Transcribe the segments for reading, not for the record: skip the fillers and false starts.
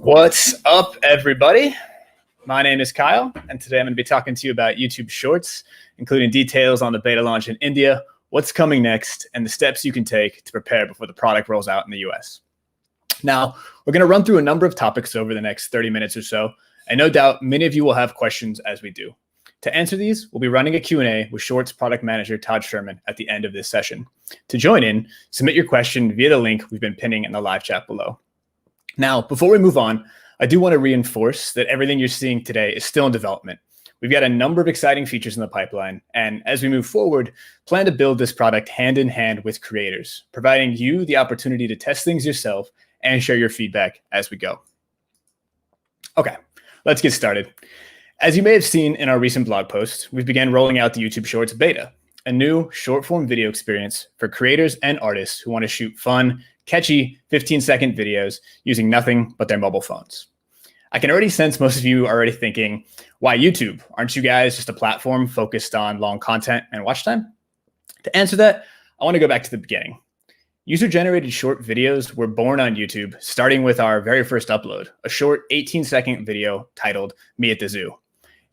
What's up, everybody? My name is Kyle, and today I'm going to be talking to you about YouTube Shorts, including details on the beta launch in India, what's coming next, and the steps you can take to prepare before the product rolls out in the US. Now, we're going to run through a number of topics over the next 30 minutes or so, and no doubt many of you will have questions as we do. To answer these, we'll be running a Q&A with Shorts product manager Todd Sherman at the end of this session. To join in, submit your question via the link we've been pinning in the live chat below. Now, before we move on, I do want to reinforce that everything you're seeing today is still in development. We've got a number of exciting features in the pipeline, and as we move forward, plan to build this product hand in hand with creators, providing you the opportunity to test things yourself and share your feedback as we go. Okay, let's get started. As you may have seen in our recent blog post, we've begun rolling out the YouTube Shorts beta, a new short-form video experience for creators and artists who want to shoot fun, catchy 15-second videos using nothing but their mobile phones. I can already sense most of you are already thinking, why YouTube? Aren't you guys just a platform focused on long content and watch time? To answer that, I want to go back to the beginning. User-generated short videos were born on YouTube, starting with our very first upload, a short 18-second video titled Me at the Zoo.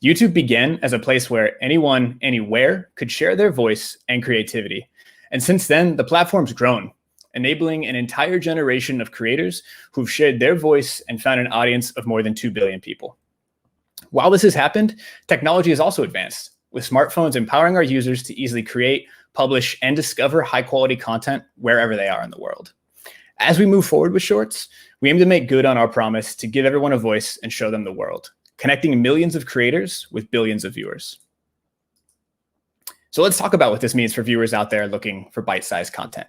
YouTube began as a place where anyone, anywhere could share their voice and creativity. And since then, the platform's grown, enabling an entire generation of creators who've shared their voice and found an audience of more than 2 billion people. While this has happened, technology has also advanced, with smartphones empowering our users to easily create, publish, and discover high-quality content wherever they are in the world. As we move forward with Shorts, we aim to make good on our promise to give everyone a voice and show them the world, connecting millions of creators with billions of viewers. So let's talk about what this means for viewers out there looking for bite-sized content.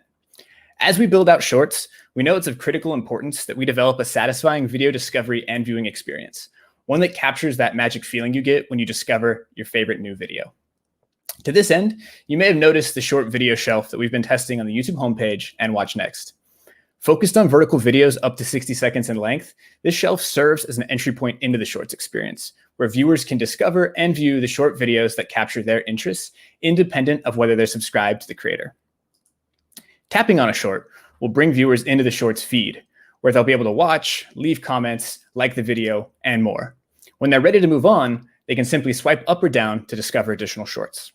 As we build out Shorts, we know it's of critical importance that we develop a satisfying video discovery and viewing experience, one that captures that magic feeling you get when you discover your favorite new video. To this end, you may have noticed the short video shelf that we've been testing on the YouTube homepage and Watch Next. Focused on vertical videos up to 60 seconds in length, this shelf serves as an entry point into the Shorts experience, where viewers can discover and view the short videos that capture their interests, independent of whether they're subscribed to the creator. Tapping on a short will bring viewers into the Shorts feed, where they'll be able to watch, leave comments, like the video, and more. When they're ready to move on, they can simply swipe up or down to discover additional shorts.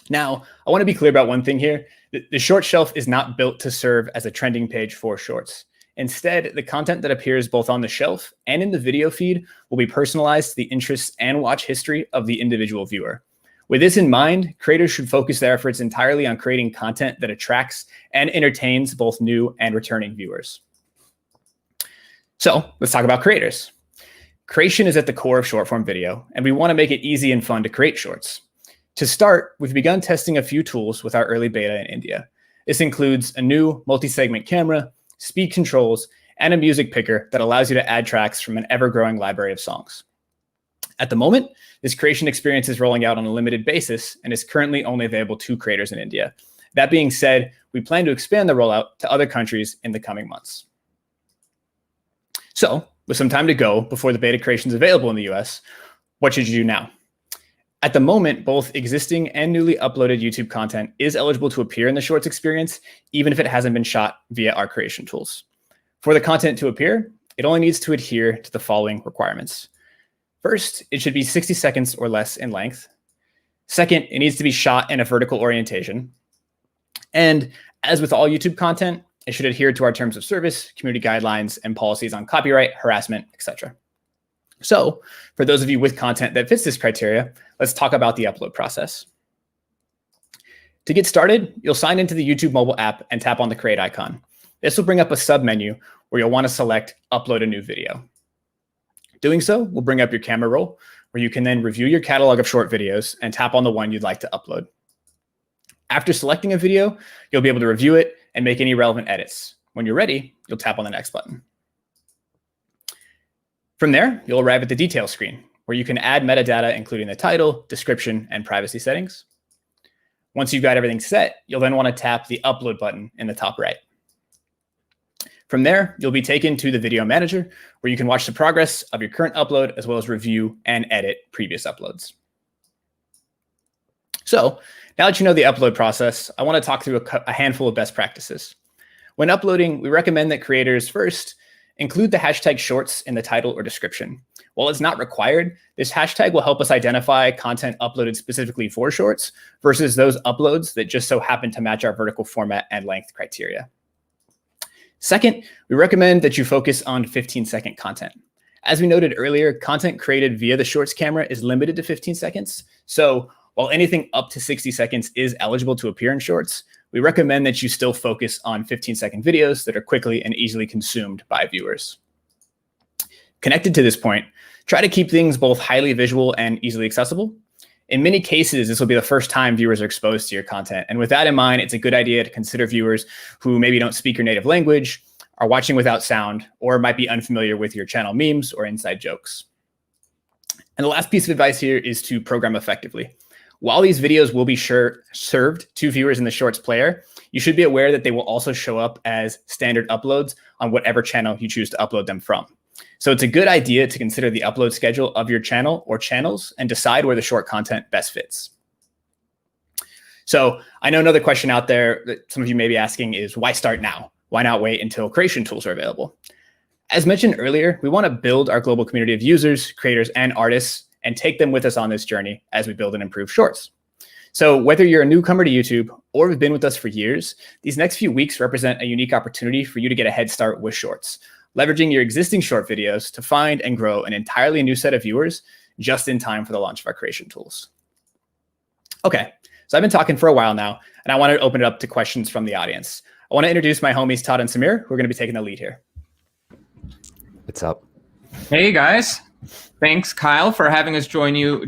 Now, I want to be clear about one thing here. The short shelf is not built to serve as a trending page for Shorts. Instead, the content that appears both on the shelf and in the video feed will be personalized to the interests and watch history of the individual viewer. With this in mind, creators should focus their efforts entirely on creating content that attracts and entertains both new and returning viewers. So let's talk about creators. Creation is at the core of short-form video, and we want to make it easy and fun to create shorts. To start, we've begun testing a few tools with our early beta in India. This includes a new multi-segment camera, speed controls, and a music picker that allows you to add tracks from an ever-growing library of songs. At the moment, this creation experience is rolling out on a limited basis and is currently only available to creators in India. That being said, we plan to expand the rollout to other countries in the coming months. So, with some time to go before the beta creation is available in the US, what should you do now? At the moment, both existing and newly uploaded YouTube content is eligible to appear in the Shorts experience, even if it hasn't been shot via our creation tools. For the content to appear, it only needs to adhere to the following requirements. First, it should be 60 seconds or less in length. Second, it needs to be shot in a vertical orientation. And as with all YouTube content, it should adhere to our terms of service, community guidelines, and policies on copyright, harassment, etc. So, for those of you with content that fits this criteria, let's talk about the upload process. To get started, you'll sign into the YouTube mobile app and tap on the Create icon. This will bring up a sub-menu where you'll want to select Upload a New Video. Doing so will bring up your camera roll, where you can then review your catalog of short videos and tap on the one you'd like to upload. After selecting a video, you'll be able to review it and make any relevant edits. When you're ready, you'll tap on the Next button. From there, you'll arrive at the details screen, where you can add metadata, including the title, description, and privacy settings. Once you've got everything set, you'll then want to tap the Upload button in the top right. From there, you'll be taken to the Video Manager, where you can watch the progress of your current upload, as well as review and edit previous uploads. So, now that you know the upload process, I want to talk through a handful of best practices. When uploading, we recommend that creators first include the hashtag shorts in the title or description. While it's not required, this hashtag will help us identify content uploaded specifically for shorts versus those uploads that just so happen to match our vertical format and length criteria. Second, we recommend that you focus on 15-second content. As we noted earlier, content created via the Shorts camera is limited to 15 seconds. So while anything up to 60 seconds is eligible to appear in Shorts, we recommend that you still focus on 15-second videos that are quickly and easily consumed by viewers. Connected to this point, try to keep things both highly visual and easily accessible. In many cases, this will be the first time viewers are exposed to your content. And with that in mind, it's a good idea to consider viewers who maybe don't speak your native language, are watching without sound, or might be unfamiliar with your channel memes or inside jokes. And the last piece of advice here is to program effectively. While these videos will be served to viewers in the Shorts player, you should be aware that they will also show up as standard uploads on whatever channel you choose to upload them from. So it's a good idea to consider the upload schedule of your channel or channels and decide where the short content best fits. So I know another question out there that some of you may be asking is, why start now? Why not wait until creation tools are available? As mentioned earlier, we want to build our global community of users, creators, and artists and take them with us on this journey as we build and improve Shorts. So whether you're a newcomer to YouTube or have been with us for years, these next few weeks represent a unique opportunity for you to get a head start with Shorts, leveraging your existing short videos to find and grow an entirely new set of viewers just in time for the launch of our creation tools. Okay, so I've been talking for a while now, and I want to open it up to questions from the audience. I want to introduce my homies Todd and Samir, who are going to be taking the lead here. What's up? Hey guys, thanks Kyle for having us join you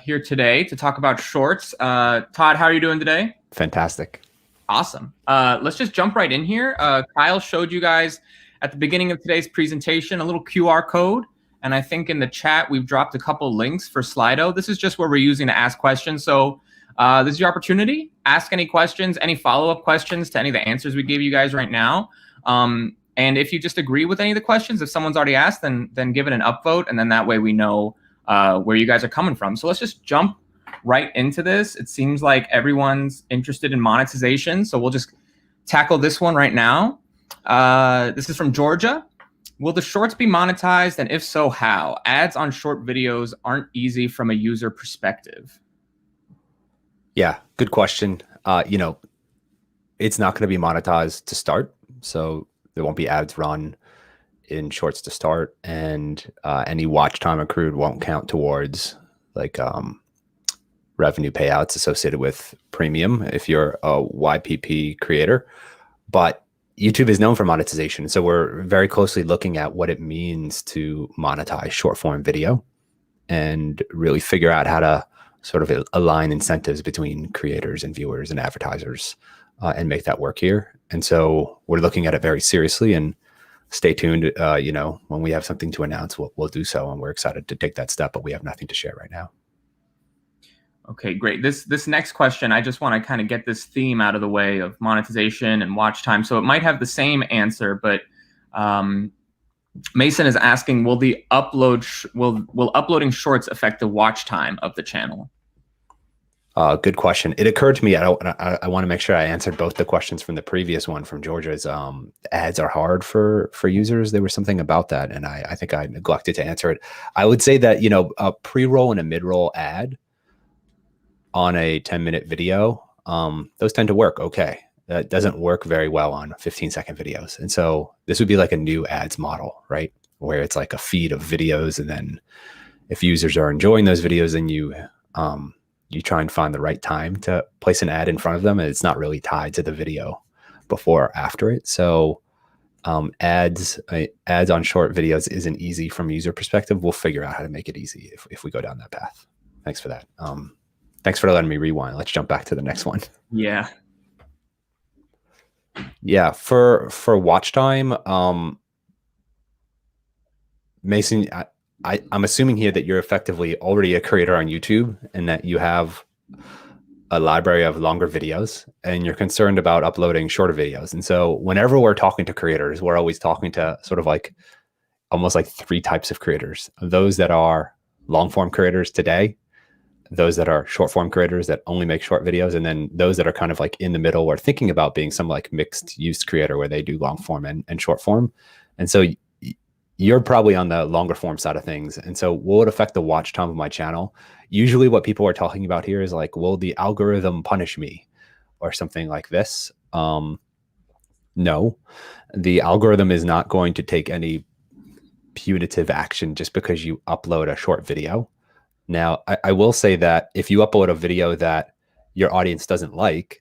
here today to talk about Shorts. Todd, how are you doing today? Fantastic. Awesome. Let's just jump right in here. Kyle showed you guys at the beginning of today's presentation a little QR code, and I think in the chat we've dropped a couple links for Slido. This is just what we're using to ask questions. So this is your opportunity. Ask any questions, any follow-up questions to any of the answers we gave you guys right now. And if you just agree with any of the questions, if someone's already asked, then give it an upvote, and then that way we know where you guys are coming from. So let's just jump right into this. It seems like everyone's interested in monetization, so we'll just tackle this one right now. This is from Georgia. Will the Shorts be monetized, and if so, how? Ads on short videos aren't easy from a user perspective. Yeah, good question. It's not going to be monetized to start, so there won't be ads run in Shorts to start, and any watch time accrued won't count towards like revenue payouts associated with premium if you're a YPP creator. But YouTube is known for monetization, so we're very closely looking at what it means to monetize short form video and really figure out how to sort of align incentives between creators and viewers and advertisers and make that work here. And so we're looking at it very seriously, and stay tuned. When we have something to announce, we'll do so, and we're excited to take that step, but we have nothing to share right now. Okay, great. This next question, I just want to kind of get this theme out of the way of monetization and watch time. So it might have the same answer, but Mason is asking, will uploading Shorts affect the watch time of the channel? Good question. It occurred to me, I want to make sure I answered both the questions from the previous one from Georgia's. Ads are hard for users. There was something about that, and I think I neglected to answer it. I would say that, a pre-roll and a mid-roll ad on a 10-minute video, those tend to work okay. That doesn't work very well on 15-second videos. And so this would be like a new ads model, right? Where it's like a feed of videos, and then if users are enjoying those videos, then you try and find the right time to place an ad in front of them, and it's not really tied to the video before or after it. So ads on short videos isn't easy from a user perspective. We'll figure out how to make it easy if we go down that path. Thanks for that. Thanks for letting me rewind. Let's jump back to the next one. Yeah. Yeah, for watch time, Mason, I'm assuming here that you're effectively already a creator on YouTube and that you have a library of longer videos and you're concerned about uploading shorter videos. And so whenever we're talking to creators, we're always talking to sort of like almost like three types of creators: those that are long form creators today, those that are short form creators that only make short videos, and then those that are kind of like in the middle or thinking about being some like mixed use creator where they do long form and short form. And so you're probably on the longer form side of things. And so will it affect the watch time of my channel? Usually what people are talking about here is like, will the algorithm punish me or something like this? No, the algorithm is not going to take any punitive action just because you upload a short video. Now, I will say that if you upload a video that your audience doesn't like,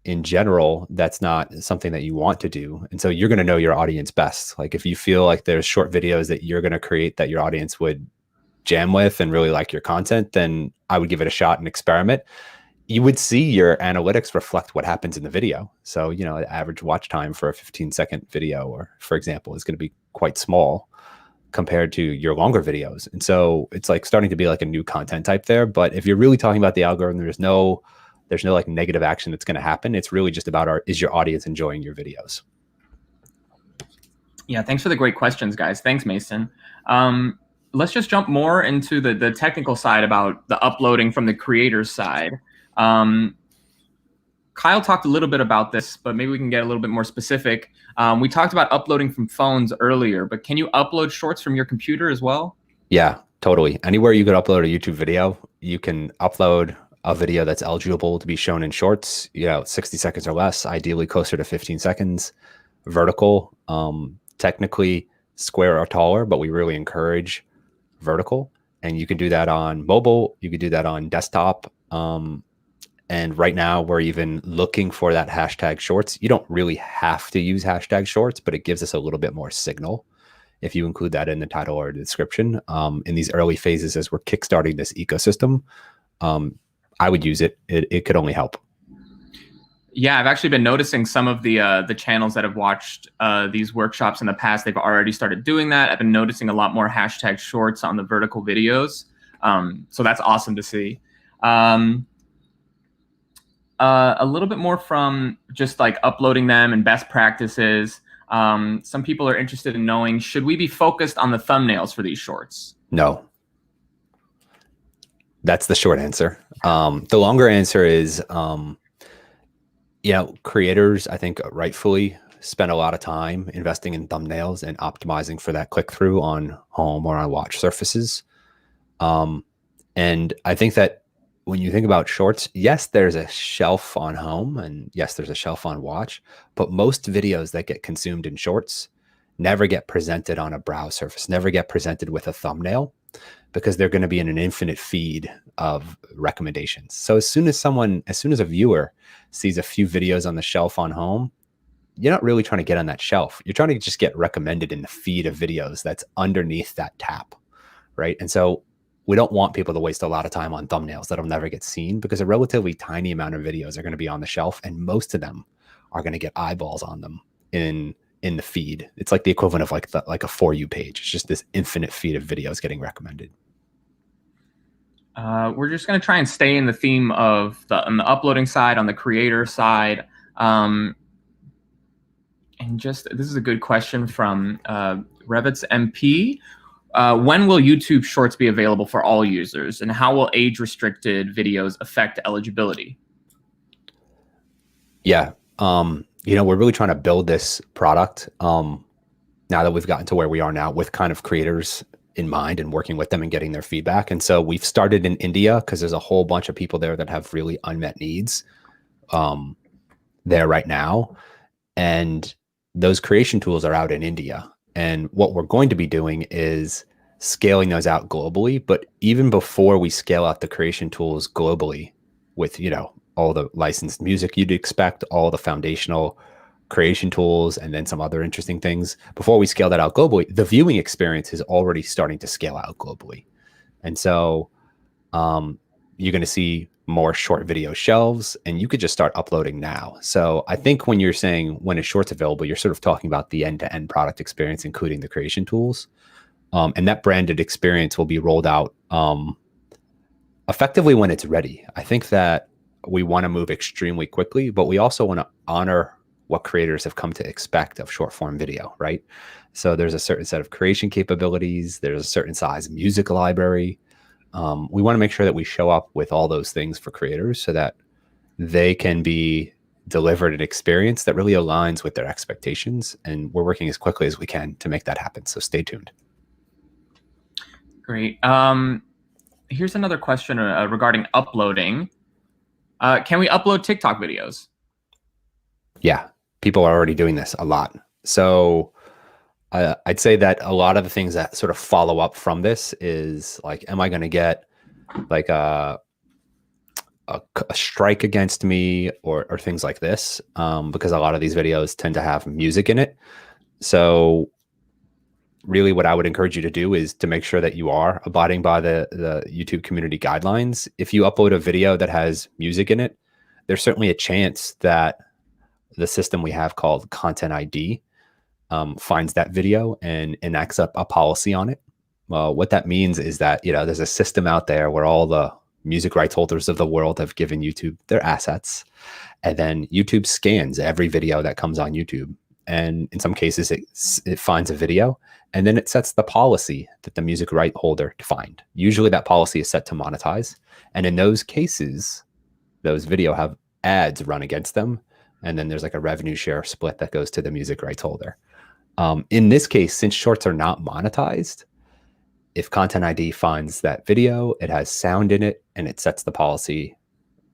in general, that's not something that you want to do. And so you're going to know your audience best. Like if you feel like there's short videos that you're going to create that your audience would jam with and really like your content, then I would give it a shot and experiment. You would see your analytics reflect what happens in the video. So, the average watch time for a 15-second video, or for example, is going to be quite small compared to your longer videos. And so it's like starting to be like a new content type there. But if you're really talking about the algorithm, there's no like negative action that's going to happen. It's really just about is your audience enjoying your videos? Yeah, thanks for the great questions, guys. Thanks, Mason. Let's just jump more into the technical side about the uploading from the creator's side. Kyle talked a little bit about this, but maybe we can get a little bit more specific. We talked about uploading from phones earlier, but can you upload shorts from your computer as well? Yeah, totally. Anywhere you could upload a YouTube video, you can upload a video that's eligible to be shown in shorts, 60 seconds or less, ideally closer to 15 seconds, vertical, technically square or taller, but we really encourage vertical. And you can do that on mobile, you could do that on desktop. And right now we're even looking for that hashtag shorts. You don't really have to use hashtag shorts, but it gives us a little bit more signal if you include that in the title or the description. In these early phases, as we're kickstarting this ecosystem, I would use it. It could only help. Yeah, I've actually been noticing some of the channels that have watched these workshops in the past. They've already started doing that. I've been noticing a lot more hashtag shorts on the vertical videos. So that's awesome to see. A little bit more from just like uploading them and best practices. Some people are interested in knowing, should we be focused on the thumbnails for these shorts? No. That's the short answer. The longer answer is, creators, I think rightfully spend a lot of time investing in thumbnails and optimizing for that click-through on home or on watch surfaces. And I think that when you think about shorts, yes, there's a shelf on home and yes, there's a shelf on watch, but most videos that get consumed in shorts never get presented on a browse surface, never get presented with a thumbnail, because they're going to be in an infinite feed of recommendations. So as soon as a viewer sees a few videos on the shelf on home, you're not really trying to get on that shelf. You're trying to just get recommended in the feed of videos that's underneath that tab, right? And so we don't want people to waste a lot of time on thumbnails that'll never get seen, because a relatively tiny amount of videos are going to be on the shelf, and most of them are going to get eyeballs on them in the feed. It's like the equivalent of like a For You page. It's just this infinite feed of videos getting recommended. We're just going to try and stay in the theme of on the uploading side, on the creator side. And this is a good question from Revitz MP. When will YouTube Shorts be available for all users, and how will age-restricted videos affect eligibility? Yeah, we're really trying to build this product now that we've gotten to where we are now, with kind of creators in mind and working with them and getting their feedback. And so we've started in India because there's a whole bunch of people there that have really unmet needs there right now. And those creation tools are out in India. And what we're going to be doing is scaling those out globally. But even before we scale out the creation tools globally with, all the licensed music you'd expect, all the foundational creation tools, and then some other interesting things, before we scale that out globally, the viewing experience is already starting to scale out globally. And so you're going to see more short video shelves, and you could just start uploading now. So I think when you're saying when a short's available, you're sort of talking about the end-to-end product experience, including the creation tools. And that branded experience will be rolled out effectively when it's ready. I think that we want to move extremely quickly, but we also want to honor what creators have come to expect of short form video, right? So there's a certain set of creation capabilities. There's a certain size music library. We want to make sure that we show up with all those things for creators so that they can be delivered an experience that really aligns with their expectations. And we're working as quickly as we can to make that happen. So stay tuned. Great. Here's another question regarding uploading. Can we upload TikTok videos? Yeah, people are already doing this a lot. So I'd say that a lot of the things that sort of follow up from this is like, am I going to get like a strike against me or things like this, because a lot of these videos tend to have music in it. So really what I would encourage you to do is to make sure that you are abiding by the YouTube community guidelines. If you upload a video that has music in it, there's certainly a chance that the system we have called Content ID finds that video and enacts up a policy on it. Well, what that means is that, there's a system out there where all the music rights holders of the world have given YouTube their assets. And then YouTube scans every video that comes on YouTube. And in some cases, it finds a video, and then it sets the policy that the music right holder defined. Usually that policy is set to monetize. And in those cases, those video have ads run against them. And then there's like a revenue share split that goes to the music rights holder. In this case, since shorts are not monetized, if Content ID finds that video, it has sound in it, and it sets the policy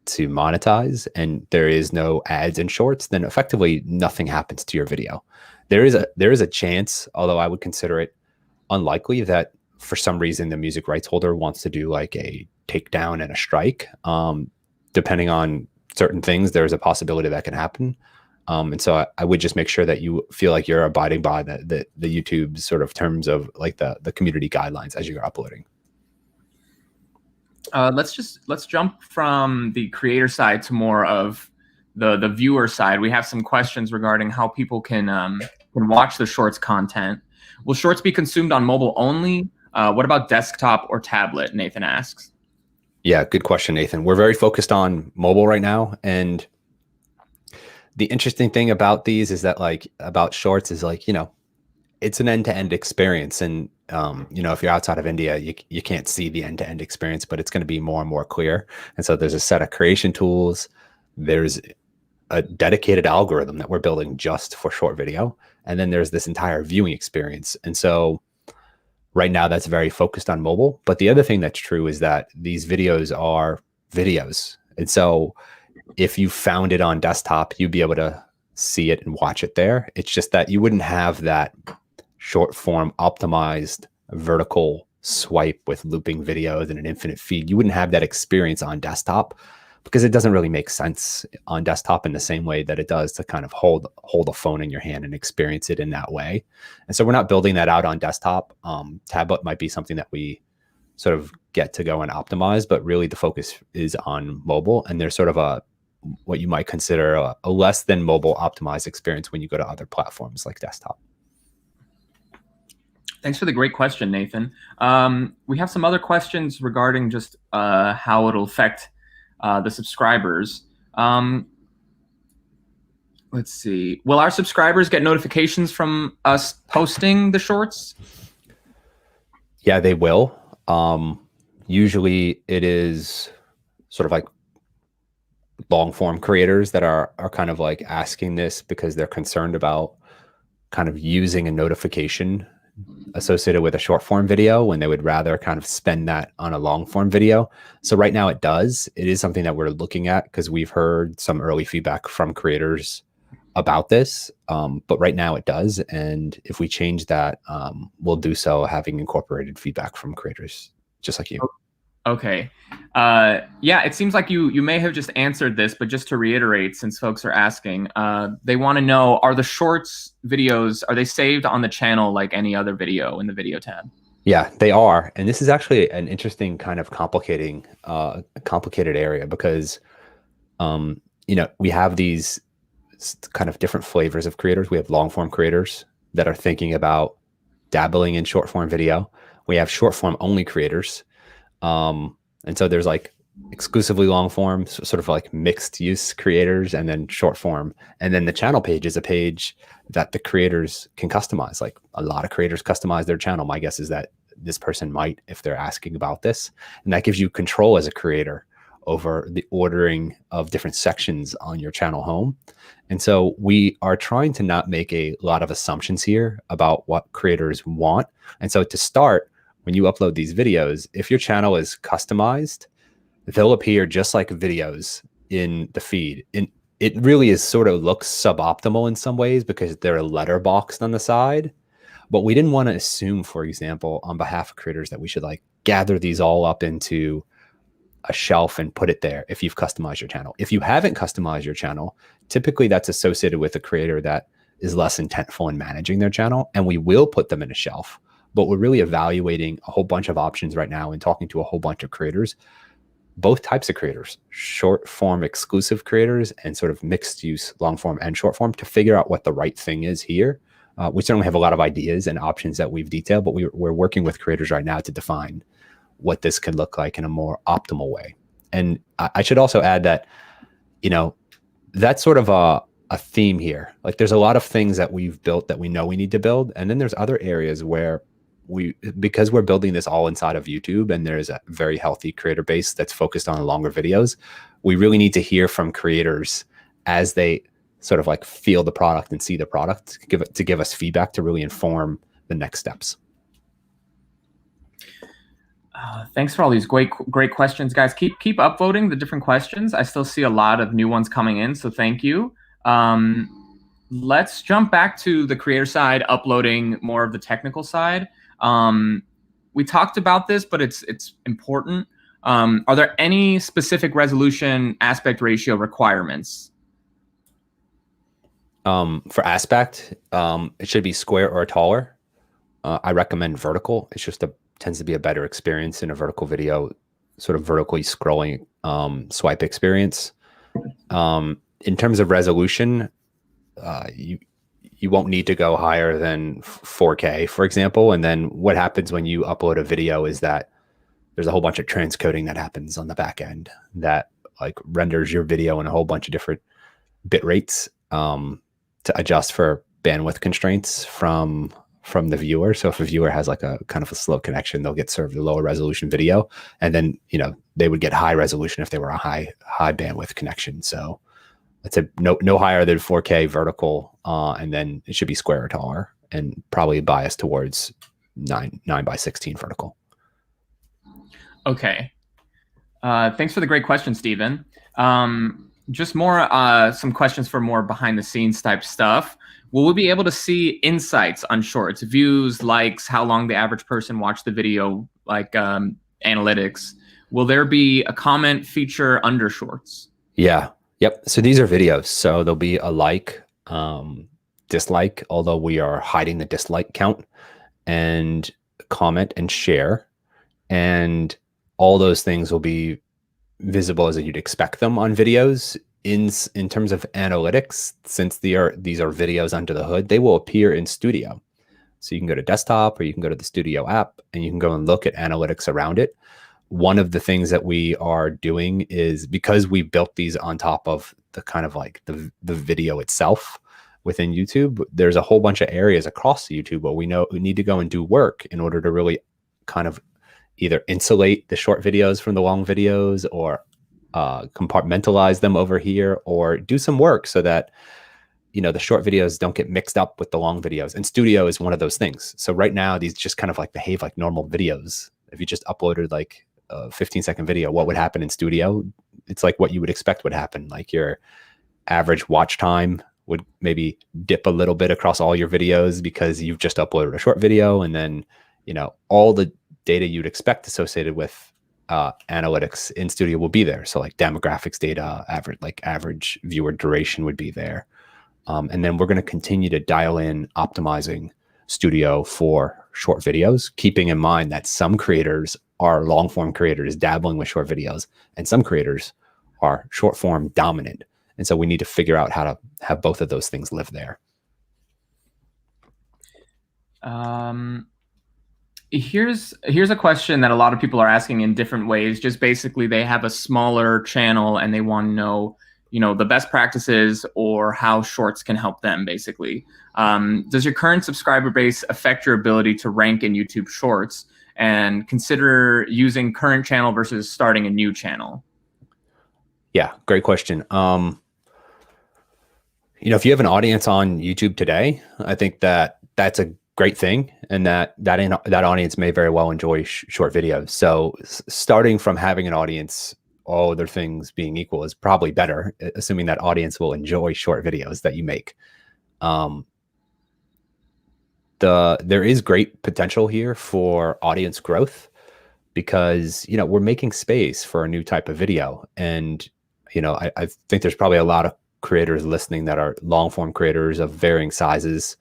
to monetize, and there is no ads in shorts, then effectively nothing happens to your video. There is a chance, although I would consider it unlikely, that for some reason the music rights holder wants to do like a takedown and a strike. Depending on certain things, there's a possibility that can happen. And so I would just make sure that you feel like you're abiding by the YouTube sort of terms of like the community guidelines as you're uploading. Let's jump from the creator side to more of the viewer side. We have some questions regarding how people can watch the shorts content. Will shorts be consumed on mobile only? What about desktop or tablet? Nathan asks. Yeah, good question, Nathan. We're very focused on mobile right now, and the interesting thing about these is that about shorts is it's an end-to-end experience. And, if you're outside of India, you can't see the end-to-end experience, but it's going to be more and more clear. And so there's a set of creation tools. There's a dedicated algorithm that we're building just for short video. And then there's this entire viewing experience. And so right now that's very focused on mobile. But the other thing that's true is that these videos are videos. And so if you found it on desktop, you'd be able to see it and watch it there. It's just that you wouldn't have that short form optimized vertical swipe with looping videos and an infinite feed. You wouldn't have that experience on desktop because it doesn't really make sense on desktop in the same way that it does to kind of hold a phone in your hand and experience it in that way. And so we're not building that out on desktop. Tablet might be something that we sort of get to go and optimize, but really the focus is on mobile. And there's sort of what you might consider a less than mobile optimized experience when you go to other platforms like desktop. Thanks for the great question, Nathan. We have some other questions regarding just how it'll affect the subscribers. Let's see. Will our subscribers get notifications from us posting the shorts? Yeah, they will. Usually it is sort of like long form creators that are kind of like asking this because they're concerned about kind of using a notification associated with a short form video when they would rather kind of spend that on a long form video. So right now it does. It is something that we're looking at because we've heard some early feedback from creators about this. But right now it does. And if we change that, we'll do so having incorporated feedback from creators just like you. Okay. Yeah, it seems like you may have just answered this, but just to reiterate, since folks are asking, they want to know, are the shorts videos, are they saved on the channel like any other video in the video tab? Yeah, they are. And this is actually an interesting kind of complicated area because, we have these kind of different flavors of creators. We have long form creators that are thinking about dabbling in short form video. We have short form only creators. And so there's like exclusively long form, sort of like mixed use creators, and then short form. And then the channel page is a page that the creators can customize. Like a lot of creators customize their channel. My guess is that this person might, if they're asking about this, and that gives you control as a creator over the ordering of different sections on your channel home. And so we are trying to not make a lot of assumptions here about what creators want. And so to start, when you upload these videos, if your channel is customized, they'll appear just like videos in the feed. And it really is sort of looks suboptimal in some ways because they're letterboxed on the side. But we didn't want to assume, for example, on behalf of creators that we should like gather these all up into a shelf and put it there if you've customized your channel. If you haven't customized your channel, typically that's associated with a creator that is less intentful in managing their channel, and we will put them in a shelf. But we're really evaluating a whole bunch of options right now and talking to a whole bunch of creators, both types of creators, short form exclusive creators and sort of mixed use long form and short form, to figure out what the right thing is here. We certainly have a lot of ideas and options that we've detailed, but we're working with creators right now to define what this could look like in a more optimal way. And I should also add that, that's sort of a theme here. Like, there's a lot of things that we've built that we know we need to build. And then there's other areas where because we're building this all inside of YouTube and there's a very healthy creator base that's focused on longer videos, we really need to hear from creators as they sort of like feel the product and see the product to give us feedback to really inform the next steps. Thanks for all these great questions, guys. Keep upvoting the different questions. I still see a lot of new ones coming in, so thank you. Let's jump back to the creator side, uploading more of the technical side. We talked about this, but it's important. Are there any specific resolution aspect ratio requirements? For aspect, it should be square or taller. I recommend vertical. It's just tends to be a better experience in a vertical video, sort of vertically scrolling swipe experience. In terms of resolution, you won't need to go higher than 4K, for example. And then what happens when you upload a video is that there's a whole bunch of transcoding that happens on the back end that like renders your video in a whole bunch of different bit rates to adjust for bandwidth constraints from the viewer. So if a viewer has like a kind of a slow connection, they'll get served a lower resolution video, and then they would get high resolution if they were a high bandwidth connection. So I'd say no higher than 4K vertical, and then it should be square or taller, and probably biased towards 9:16 vertical. Okay. Thanks for the great question, Stephen. Just more some questions for more behind the scenes type stuff. Will we be able to see insights on shorts, views, likes, how long the average person watched the video, like analytics? Will there be a comment feature under shorts? Yeah. Yep. So these are videos. So there'll be a like, dislike, although we are hiding the dislike count, and comment and share. And all those things will be visible as you'd expect them on videos. In terms of analytics, since these are videos under the hood, they will appear in Studio. So you can go to desktop, or you can go to the Studio app, and you can go and look at analytics around it. One of the things that we are doing is, because we built these on top of the kind of like the video itself within YouTube, there's a whole bunch of areas across YouTube where we know we need to go and do work in order to really kind of either insulate the short videos from the long videos, or compartmentalize them over here, or do some work so that the short videos don't get mixed up with the long videos. And Studio is one of those things. So right now these just kind of like behave like normal videos. If you just uploaded like a 15-second video, what would happen in Studio? It's like what you would expect would happen. Like your average watch time would maybe dip a little bit across all your videos because you've just uploaded a short video, and then all the data you'd expect associated with analytics in Studio will be there. So like demographics data, average viewer duration would be there. And then we're going to continue to dial in optimizing Studio for short videos, keeping in mind that some creators are long form creators dabbling with short videos, and some creators are short form dominant. And so we need to figure out how to have both of those things live there. Here's a question that a lot of people are asking in different ways. Just basically, they have a smaller channel and they want to know, the best practices or how shorts can help them, basically. Does your current subscriber base affect your ability to rank in YouTube Shorts? And consider using current channel versus starting a new channel. Yeah, great question. If you have an audience on YouTube today, I think that's a great thing, and that audience may very well enjoy short videos. So starting from having an audience, all other things being equal, is probably better, assuming that audience will enjoy short videos that you make. There is great potential here for audience growth. because, you know, we're making space for a new type of video. And, you know, I think there's probably a lot of creators listening that are long form creators of varying sizes,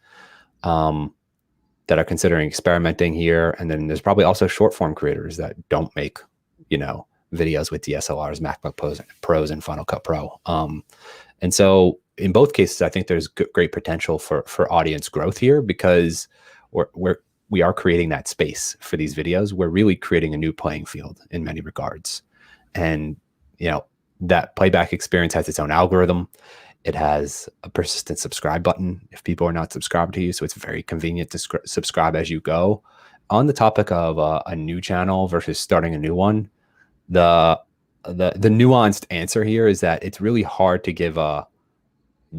that are considering experimenting here. And then there's probably also short form creators that don't make, you know, videos with DSLRs, MacBook Pros and Final Cut Pro. And so in both cases, I think there's great potential for audience growth here, because we are creating that space for these videos. We're really creating a new playing field in many regards. And, you know, that playback experience has its own algorithm. It has a persistent subscribe button if people are not subscribed to you. So it's very convenient to subscribe as you go. On the topic of a new channel versus starting a new one, the nuanced answer here is that it's really hard to give a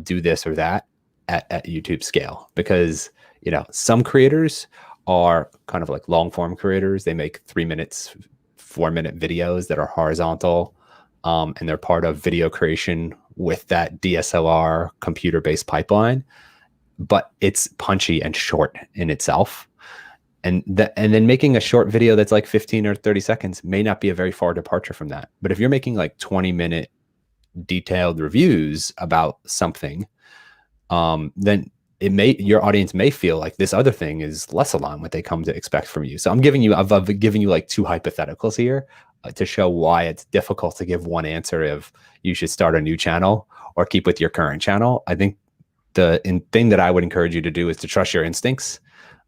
do this or that at YouTube scale, because, you know, some creators are kind of like long form creators. They make 3 minutes, 4-minute videos that are horizontal, and they're part of video creation with that DSLR computer-based pipeline, but it's punchy and short in itself. And then making a short video that's like 15 or 30 seconds may not be a very far departure from that. But if you're making like 20-minute detailed reviews about something, then your audience may feel like this other thing is less aligned what they come to expect from you. So I've given you like 2 hypotheticals here to show why it's difficult to give one answer if you should start a new channel or keep with your current channel. I think the thing that I would encourage you to do is to trust your instincts.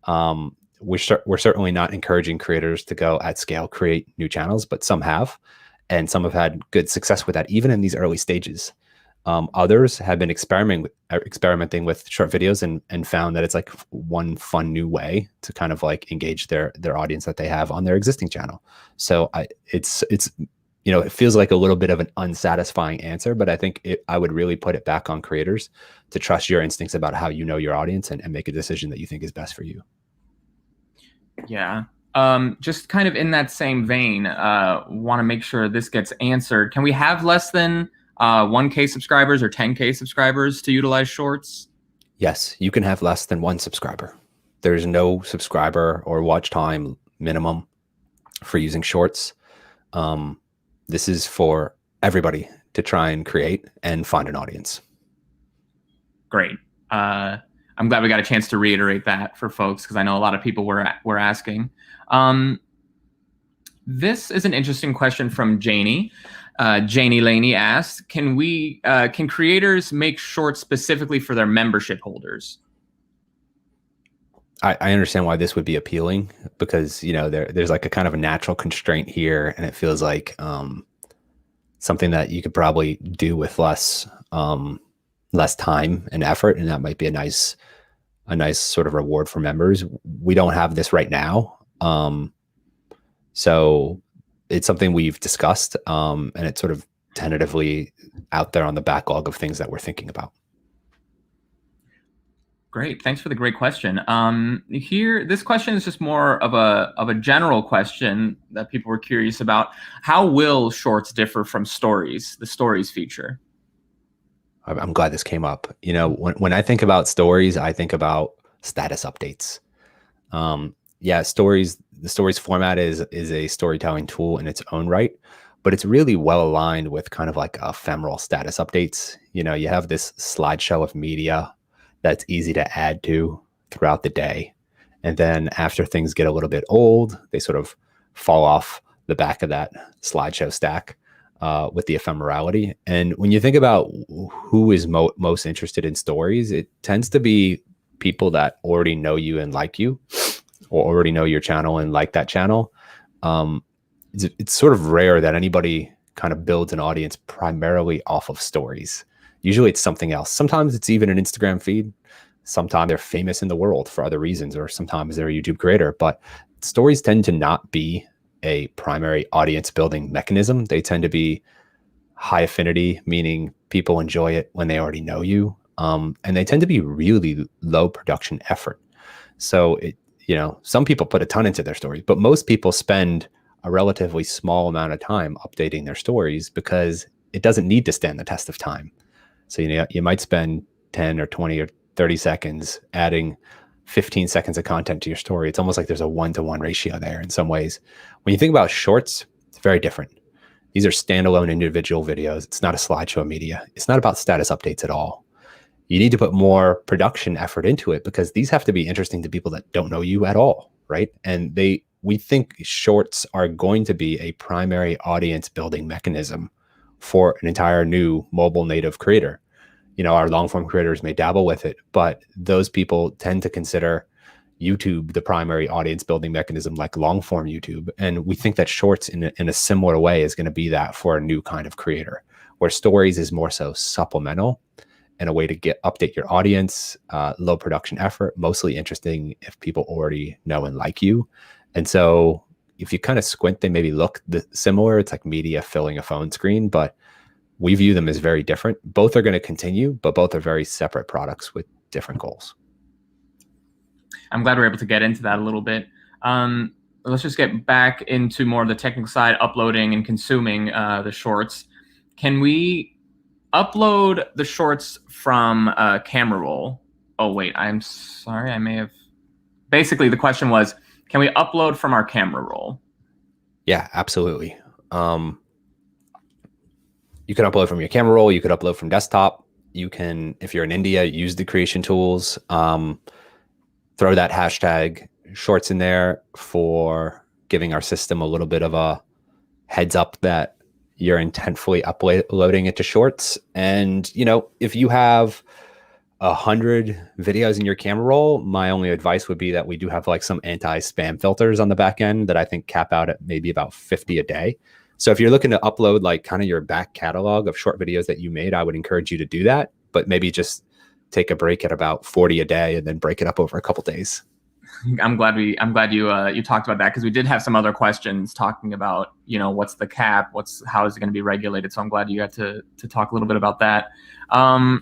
We're certainly not encouraging creators to go at scale create new channels, but some have, and some have had good success with that, even in these early stages. Others have been experimenting with short videos and found that it's like one fun new way to kind of like engage their audience that they have on their existing channel. So it's you know, it feels like a little bit of an unsatisfying answer, but I think I would really put it back on creators to trust your instincts about how you know your audience and make a decision that you think is best for you. Yeah. Just kind of in that same vein, want to make sure this gets answered. Can we have less than 1K subscribers or 10K subscribers to utilize shorts? Yes, you can have less than 1 subscriber. There's no subscriber or watch time minimum for using shorts. This is for everybody to try and create and find an audience. Great. I'm glad we got a chance to reiterate that for folks, because I know a lot of people were asking. This is an interesting question from Janie. Janie Laney asked, can creators make shorts specifically for their membership holders? I understand why this would be appealing, because, you know, there's like a kind of a natural constraint here, and it feels like something that you could probably do with less time and effort, and that might be a nice sort of reward for members. We don't have this right now, so it's something we've discussed, and it's sort of tentatively out there on the backlog of things that we're thinking about. Great, thanks for the great question. Here, this question is just more of a general question that people were curious about. How will shorts differ from stories, the stories feature? I'm glad this came up. You know, when I think about stories, I think about status updates. Yeah, stories. The stories format is a storytelling tool in its own right, but it's really well aligned with kind of like ephemeral status updates. You know, you have this slideshow of media that's easy to add to throughout the day, and then after things get a little bit old, they sort of fall off the back of that slideshow stack with the ephemerality. And when you think about who is most interested in stories, it tends to be people that already know you and like you, or already know your channel and like that channel. It's sort of rare that anybody kind of builds an audience primarily off of stories. Usually it's something else. Sometimes it's even an Instagram feed. Sometimes they're famous in the world for other reasons, or sometimes they're a YouTube creator. But stories tend to not be a primary audience building mechanism. They tend to be high affinity, meaning people enjoy it when they already know you. And they tend to be really low production effort. So you know, some people put a ton into their stories, but most people spend a relatively small amount of time updating their stories because it doesn't need to stand the test of time. So, you know, you might spend 10 or 20 or 30 seconds adding 15 seconds of content to your story. It's almost like there's a 1-to-1 ratio there in some ways. When you think about shorts, it's very different. These are standalone individual videos. It's not a slideshow media. It's not about status updates at all. You need to put more production effort into it because these have to be interesting to people that don't know you at all, right? And we think shorts are going to be a primary audience building mechanism for an entire new mobile native creator. You know, our long form creators may dabble with it, but those people tend to consider YouTube the primary audience building mechanism, like long form YouTube. And we think that shorts in a similar way is going to be that for a new kind of creator, where stories is more so supplemental and a way to update your audience, low production effort, mostly interesting if people already know and like you. And so if you kind of squint, they maybe look similar. It's like media filling a phone screen, but we view them as very different. Both are going to continue, but both are very separate products with different goals. I'm glad we're able to get into that a little bit. Let's just get back into more of the technical side, uploading and consuming the shorts. Can we upload the shorts from camera roll? Oh, wait, I'm sorry. I may have... Basically, the question was, can we upload from our camera roll? Yeah, absolutely. You can upload from your camera roll. You could upload from desktop. You can, if you're in India, use the creation tools. Throw that hashtag shorts in there for giving our system a little bit of a heads up that you're intentfully uploading it to shorts. And, you know, if you have 100 videos in your camera roll, my only advice would be that we do have like some anti-spam filters on the back end that I think cap out at maybe about 50 a day. So if you're looking to upload like kind of your back catalog of short videos that you made, I would encourage you to do that, but maybe just take a break at about 40 a day and then break it up over a couple days. I'm glad you talked about that, because we did have some other questions talking about, you know, what's the cap, how is it going to be regulated. So I'm glad you got to talk a little bit about that. And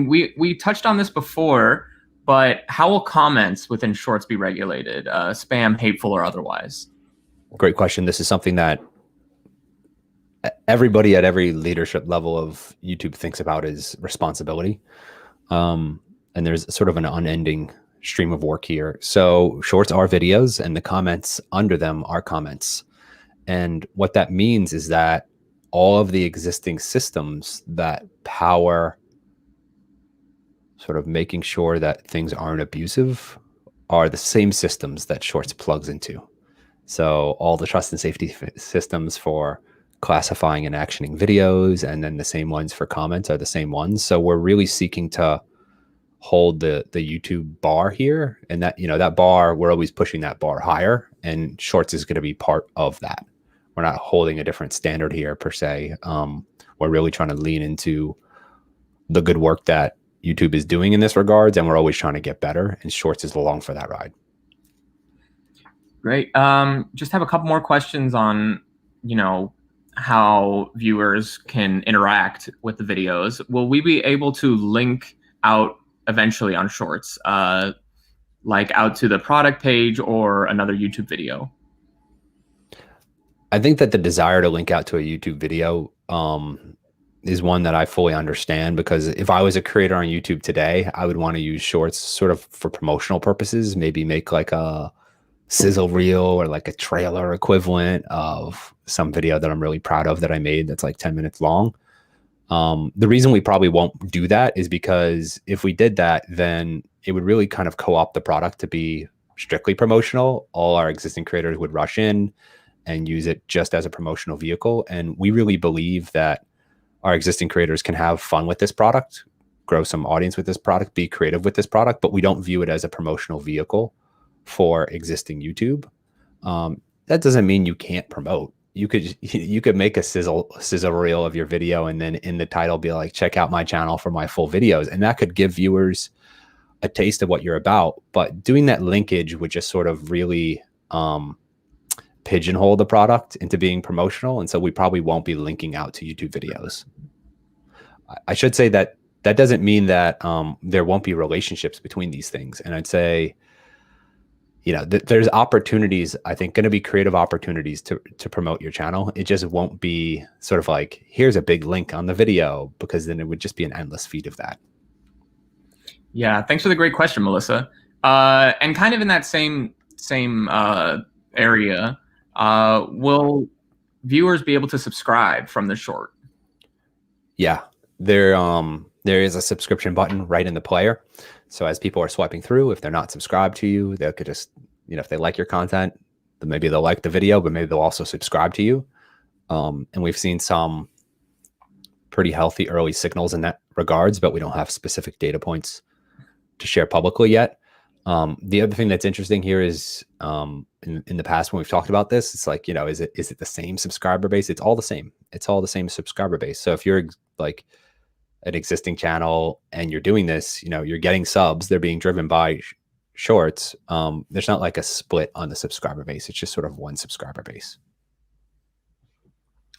we touched on this before, but how will comments within shorts be regulated? Spam, hateful, or otherwise? Great question. This is something that everybody at every leadership level of YouTube thinks about is responsibility. And there's sort of an unending stream of work here. So shorts are videos and the comments under them are comments. And what that means is that all of the existing systems that power sort of making sure that things aren't abusive are the same systems that shorts plugs into. So all the trust and safety systems for classifying and actioning videos, and then the same ones for comments are the same ones. So we're really seeking to hold the YouTube bar here, and that, you know, that bar, we're always pushing that bar higher, and shorts is going to be part of that. We're not holding a different standard here per se. We're really trying to lean into the good work that YouTube is doing in this regards, and we're always trying to get better, and shorts is along for that ride. Great. Just have a couple more questions on, you know, how viewers can interact with the videos. Will we be able to link out eventually on shorts, like out to the product page or another YouTube video? I think that the desire to link out to a YouTube video is one that I fully understand, because if I was a creator on YouTube today, I would want to use shorts sort of for promotional purposes, maybe make like a sizzle reel or like a trailer equivalent of some video that I'm really proud of that I made that's like 10 minutes long. The reason we probably won't do that is because if we did that, then it would really kind of co-opt the product to be strictly promotional. All our existing creators would rush in and use it just as a promotional vehicle. And we really believe that our existing creators can have fun with this product, grow some audience with this product, be creative with this product, but we don't view it as a promotional vehicle for existing YouTube. That doesn't mean you can't promote. You could make a sizzle reel of your video and then in the title be like, check out my channel for my full videos. And that could give viewers a taste of what you're about. But doing that linkage would just sort of really pigeonhole the product into being promotional. And so we probably won't be linking out to YouTube videos. I should say that that doesn't mean that there won't be relationships between these things. And I'd say, you know, there's opportunities, I think, going to be creative opportunities to promote your channel. It just won't be sort of like, here's a big link on the video, because then it would just be an endless feed of that. Yeah, thanks for the great question, Melissa. And kind of in that same area, will viewers be able to subscribe from the short? Yeah, there is a subscription button right in the player. So as people are swiping through, if they're not subscribed to you, they could just, if they like your content, then maybe they'll like the video, but maybe they'll also subscribe to you. And we've seen some pretty healthy early signals in that regards, but we don't have specific data points to share publicly yet. The other thing that's interesting here is in the past when we've talked about this, it's like, is it the same subscriber base? It's all the same. It's all the same subscriber base. So if you're like an existing channel and you're doing this, you're getting subs, they're being driven by shorts. There's not like a split on the subscriber base. It's just sort of one subscriber base.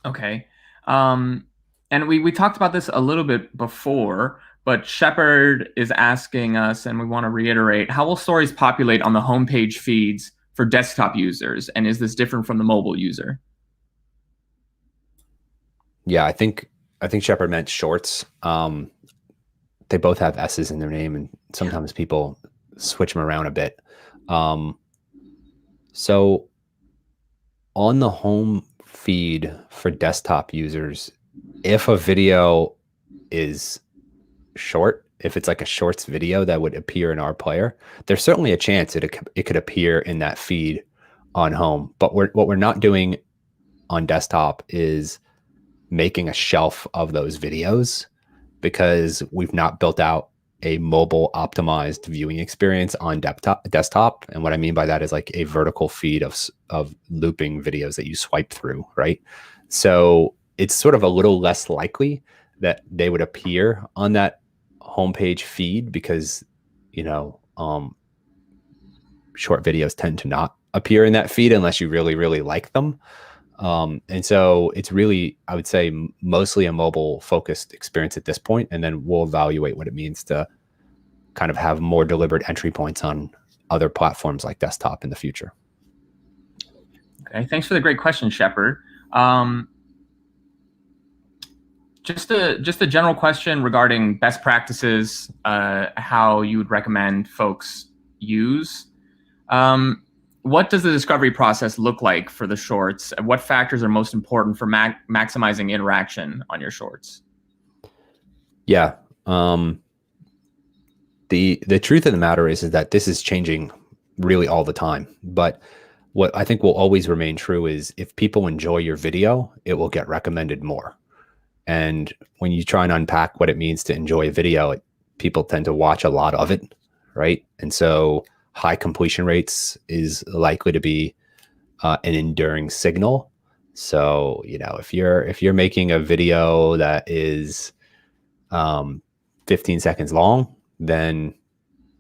Okay. And we talked about this a little bit before, but Shepard is asking us, and we want to reiterate, how will stories populate on the homepage feeds for desktop users? And is this different from the mobile user? Yeah, I think Shepard meant shorts. They both have S's in their name, and sometimes people switch them around a bit. So on the home feed for desktop users, if a video is short, if it's like a shorts video that would appear in our player, there's certainly a chance it could appear in that feed on home. But what we're not doing on desktop is making a shelf of those videos, because we've not built out a mobile optimized viewing experience on desktop. And what I mean by that is like a vertical feed of looping videos that you swipe through, right? So it's sort of a little less likely that they would appear on that homepage feed, because short videos tend to not appear in that feed unless you really, really like them. And so it's really, I would say, mostly a mobile focused experience at this point, and then we'll evaluate what it means to kind of have more deliberate entry points on other platforms like desktop in the future. Okay, thanks for the great question, Shepard. Just a general question regarding best practices, how you would recommend folks use. What does the discovery process look like for the shorts? And what factors are most important for maximizing interaction on your shorts? Yeah. The truth of the matter is that this is changing really all the time. But what I think will always remain true is if people enjoy your video, it will get recommended more. And when you try and unpack what it means to enjoy a video, people tend to watch a lot of it, right? And so high completion rates is likely to be an enduring signal. So, if you're making a video that is 15 seconds long, then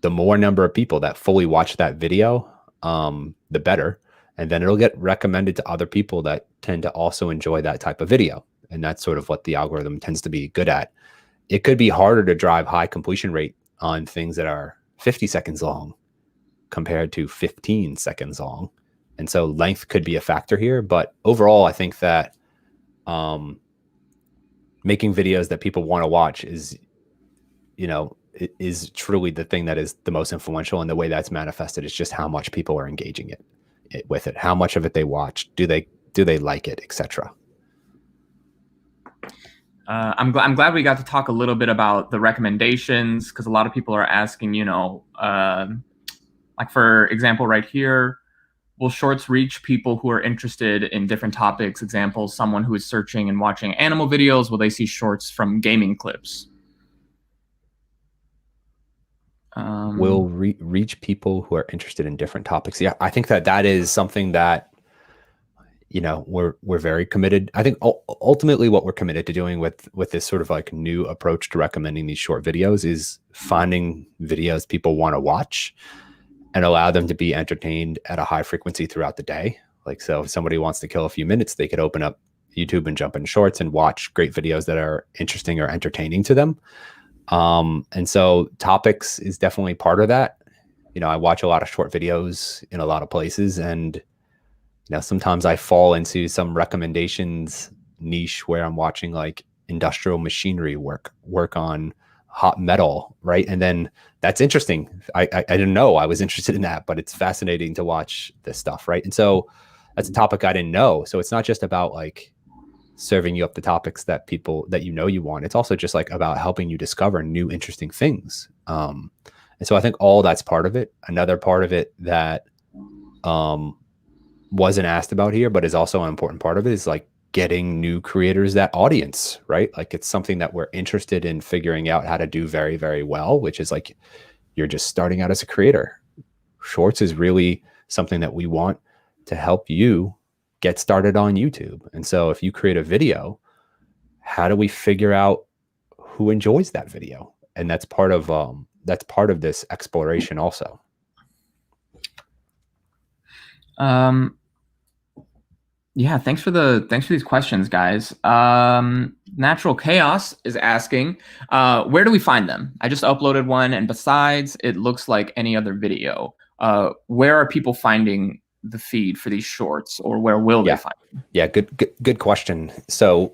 the more number of people that fully watch that video, the better. And then it'll get recommended to other people that tend to also enjoy that type of video. And that's sort of what the algorithm tends to be good at. It could be harder to drive high completion rate on things that are 50 seconds long compared to 15 seconds long. And so length could be a factor here. But overall, I think that making videos that people want to watch is, is truly the thing that is the most influential. And the way that's manifested is just how much people are engaging with it, how much of it they watch, do they like it, etc. I'm glad we got to talk a little bit about the recommendations, because a lot of people are asking, like for example, right here, will shorts reach people who are interested in different topics? Example, someone who is searching and watching animal videos, will they see shorts from gaming clips? Will reach people who are interested in different topics. Yeah, I think that is something that, we're very committed. I think ultimately what we're committed to doing with this sort of like new approach to recommending these short videos is finding videos people want to watch and allow them to be entertained at a high frequency throughout the day. Like, so if somebody wants to kill a few minutes, they could open up YouTube and jump in shorts and watch great videos that are interesting or entertaining to them. And so topics is definitely part of that. I watch a lot of short videos in a lot of places, and sometimes I fall into some recommendations niche where I'm watching like industrial machinery work on hot metal, right? And then that's interesting. I didn't know I was interested in that, but it's fascinating to watch this stuff, right? And so that's a topic I didn't know. So it's not just about like serving you up the topics that people that you want. It's also just like about helping you discover new interesting things. And so I think all that's part of it. Another part of it that wasn't asked about here, but is also an important part of it is like getting new creators that audience, right? Like it's something that we're interested in figuring out how to do very, very well, which is like you're just starting out as a creator. Shorts is really something that we want to help you get started on YouTube. And so if you create a video, how do we figure out who enjoys that video? And that's part of this exploration also. Yeah, thanks for these questions, guys. Natural Chaos is asking, where do we find them? I just uploaded one, and besides, it looks like any other video. Where are people finding the feed for these shorts, or where will they find them? Yeah, good question. So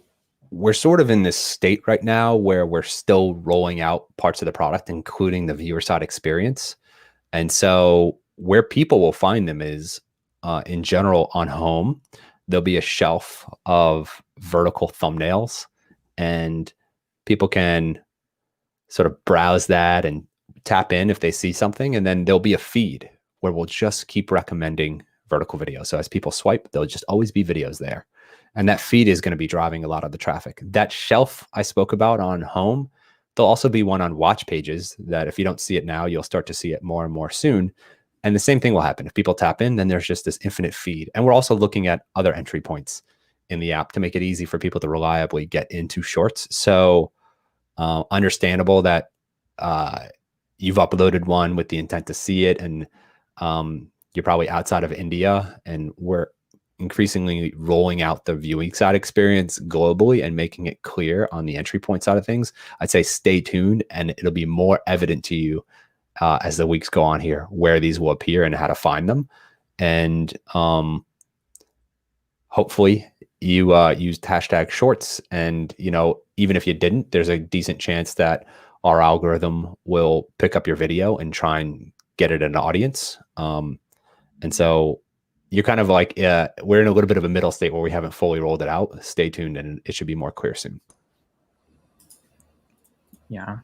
we're sort of in this state right now where we're still rolling out parts of the product, including the viewer side experience. And so where people will find them is in general on home. There'll be a shelf of vertical thumbnails, and people can sort of browse that and tap in if they see something. And then there'll be a feed where we'll just keep recommending vertical videos. So as people swipe, there'll just always be videos there. And that feed is going to be driving a lot of the traffic. That shelf I spoke about on home, there'll also be one on watch pages that if you don't see it now, you'll start to see it more and more soon. And the same thing will happen. If people tap in, then there's just this infinite feed. And we're also looking at other entry points in the app to make it easy for people to reliably get into shorts. So understandable that you've uploaded one with the intent to see it, and you're probably outside of India, and we're increasingly rolling out the viewing side experience globally and making it clear on the entry point side of things. I'd say stay tuned, and it'll be more evident to you as the weeks go on here, where these will appear and how to find them. And hopefully you used hashtag shorts, and even if you didn't, there's a decent chance that our algorithm will pick up your video and try and get it an audience. And so you're kind of like, we're in a little bit of a middle state where we haven't fully rolled it out. Stay tuned, and it should be more clear soon. Yeah.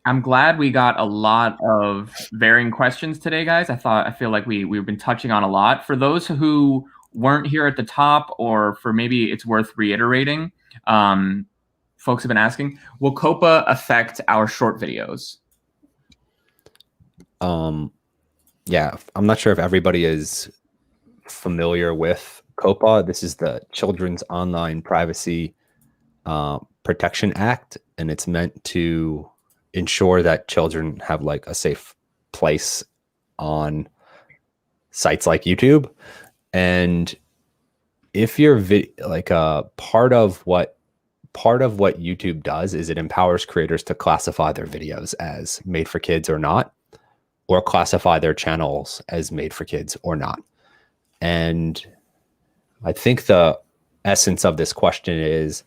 I'm glad we got a lot of varying questions today, guys. I feel like we've been touching on a lot. For those who weren't here at the top, or for maybe it's worth reiterating, folks have been asking, will COPA affect our short videos? Yeah, I'm not sure if everybody is familiar with COPA. This is the Children's Online Privacy Protection Act, and it's meant to ensure that children have like a safe place on sites like YouTube. And if you're part of what YouTube does is it empowers creators to classify their videos as made for kids or not, or classify their channels as made for kids or not. And I think the essence of this question is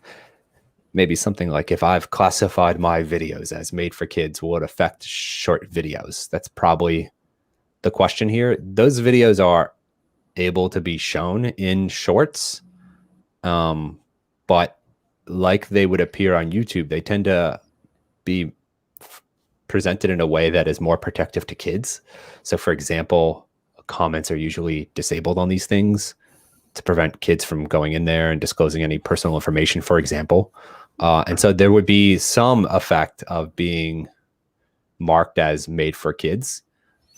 maybe something like, if I've classified my videos as made for kids, will it affect short videos? That's probably the question here. Those videos are able to be shown in shorts, but like they would appear on YouTube, they tend to be presented in a way that is more protective to kids. So for example, comments are usually disabled on these things to prevent kids from going in there and disclosing any personal information, for example. And so there would be some effect of being marked as made for kids.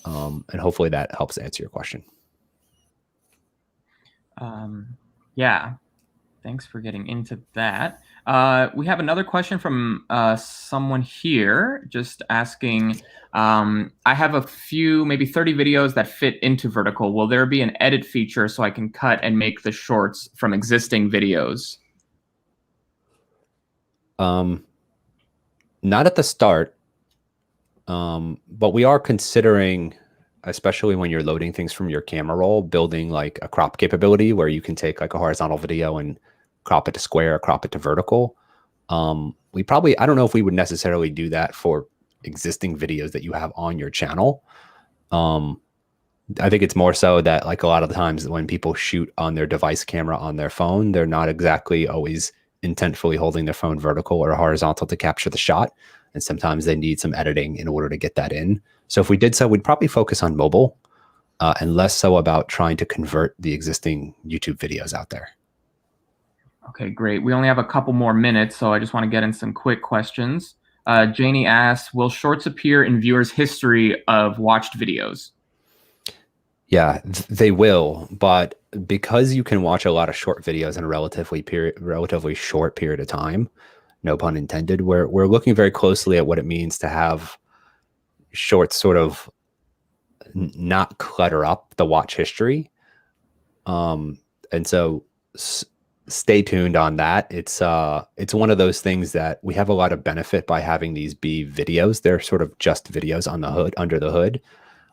And hopefully that helps answer your question. Yeah, thanks for getting into that. We have another question from someone here just asking, I have a few, maybe 30 videos that fit into vertical. Will there be an edit feature so I can cut and make the shorts from existing videos? Not at the start, but we are considering, especially when you're loading things from your camera roll, building like a crop capability where you can take like a horizontal video and crop it to square, crop it to vertical. I don't know if we would necessarily do that for existing videos that you have on your channel. I think it's more so that, like, a lot of the times when people shoot on their device camera on their phone, they're not exactly always intentfully holding their phone vertical or horizontal to capture the shot. And sometimes they need some editing in order to get that in. So if we did so, we'd probably focus on mobile and less so about trying to convert the existing YouTube videos out there. Okay, great. We only have a couple more minutes, so I just want to get in some quick questions. Janie asks, will shorts appear in viewers' history of watched videos? Yeah, they will, but because you can watch a lot of short videos in a relatively short period of time, no pun intended, we're looking very closely at what it means to have shorts sort of not clutter up the watch history. And so stay tuned on that. It's one of those things that we have a lot of benefit by having these be videos. They're sort of just videos on the hood, under the hood,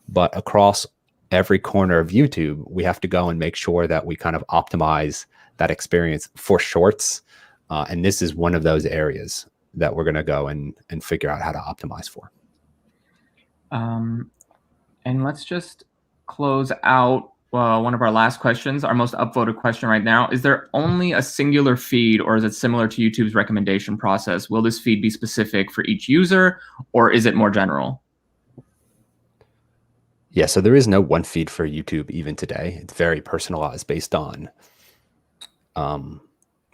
but across every corner of YouTube, we have to go and make sure that we kind of optimize that experience for shorts. And this is one of those areas that we're going to go and figure out how to optimize for. And let's just close out one of our last questions, our most upvoted question right now. Is there only a singular feed, or is it similar to YouTube's recommendation process? Will this feed be specific for each user, or is it more general? Yeah, so there is no one feed for YouTube even today. It's very personalized based on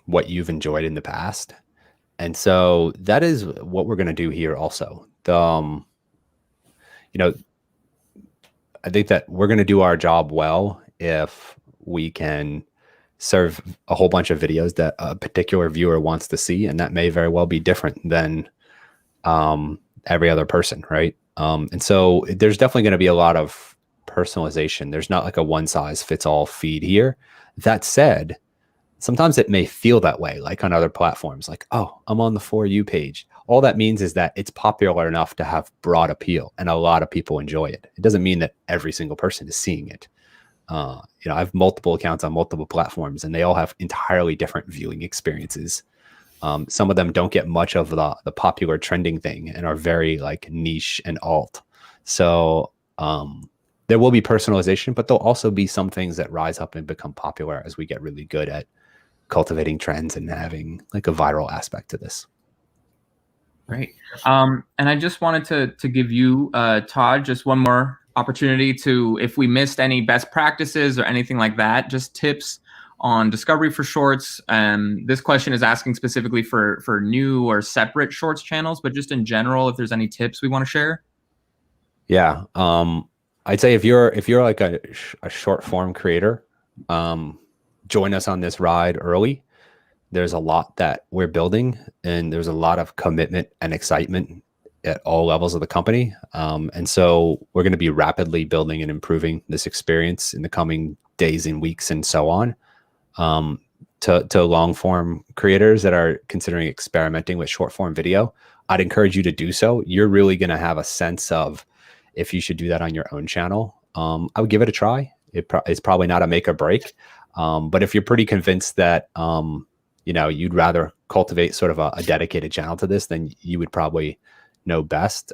what you've enjoyed in the past. And so that is what we're going to do here also. I think that we're going to do our job well if we can serve a whole bunch of videos that a particular viewer wants to see. And that may very well be different than every other person, right? And so there's definitely going to be a lot of personalization. There's not like a one size fits all feed here. That said, sometimes it may feel that way, like on other platforms, like, oh, I'm on the For You page. All that means is that it's popular enough to have broad appeal and a lot of people enjoy it. It doesn't mean that every single person is seeing it. I have multiple accounts on multiple platforms and they all have entirely different viewing experiences. Some of them don't get much of the popular trending thing and are very like niche and alt. So there will be personalization, but there'll also be some things that rise up and become popular as we get really good at cultivating trends and having like a viral aspect to this. Great. And I just wanted to give you, Todd, just one more opportunity to, if we missed any best practices or anything like that, just tips on discovery for shorts. This question is asking specifically for new or separate shorts channels, but just in general, if there's any tips we want to share. Yeah. I'd say if you're like a short form creator, join us on this ride early. There's a lot that we're building and there's a lot of commitment and excitement at all levels of the company. And so we're going to be rapidly building and improving this experience in the coming days and weeks and so on. To long form creators that are considering experimenting with short form video, I'd encourage you to do so. You're really going to have a sense of if you should do that on your own channel. I would give it a try. It's probably not a make or break. But if you're pretty convinced that, you'd rather cultivate sort of a dedicated channel to this, then you would probably know best.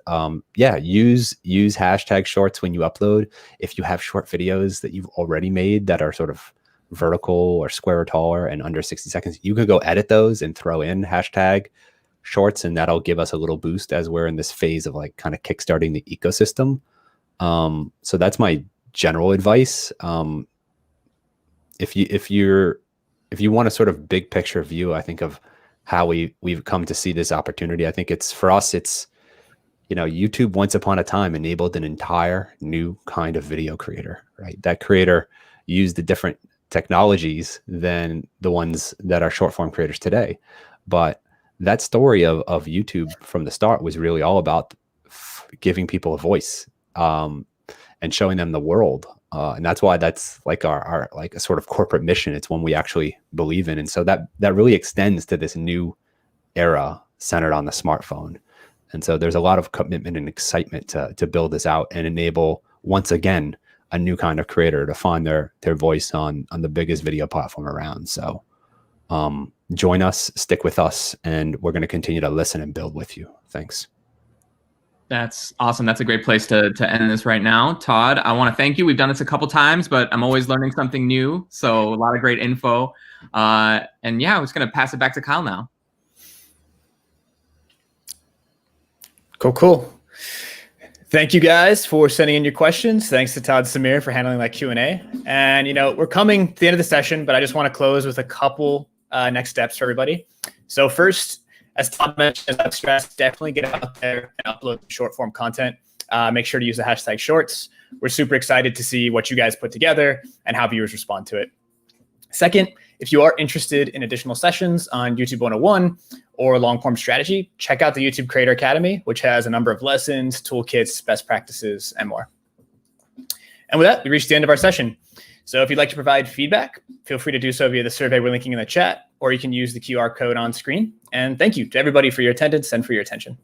Use hashtag shorts when you upload. If you have short videos that you've already made that are sort of vertical or square or taller and under 60 seconds, you could go edit those and throw in hashtag shorts, and that'll give us a little boost as we're in this phase of like kind of kickstarting the ecosystem. So that's my general advice. If you want a sort of big picture view, I think of how we've come to see this opportunity. I think it's for us, YouTube once upon a time enabled an entire new kind of video creator, right? That creator used the different technologies than the ones that are short form creators today. But that story of YouTube from the start was really all about giving people a voice and showing them the world. And that's why that's like our like a sort of corporate mission. It's one we actually believe in. And so that really extends to this new era centered on the smartphone. And so there's a lot of commitment and excitement to build this out and enable, once again, a new kind of creator to find their voice on the biggest video platform around. So Join us, stick with us, and we're going to continue to listen and build with you. Thanks. That's awesome. That's a great place to end this right now. Todd, I want to thank you. We've done this a couple times, but I'm always learning something new. So a lot of great info. And yeah, I'm just going to pass it back to Kyle now. Cool. Thank you guys for sending in your questions. Thanks to Todd Samir for handling that Q&A. And, we're coming to the end of the session, but I just want to close with a couple next steps for everybody. So first, as Todd mentioned, as I've stressed, definitely get out there and upload short form content. Make sure to use the hashtag shorts. We're super excited to see what you guys put together and how viewers respond to it. Second, if you are interested in additional sessions on YouTube 101 or long form strategy, check out the YouTube Creator Academy, which has a number of lessons, toolkits, best practices, and more. And with that, we reached the end of our session. So if you'd like to provide feedback, feel free to do so via the survey we're linking in the chat, or you can use the QR code on screen. And thank you to everybody for your attendance and for your attention.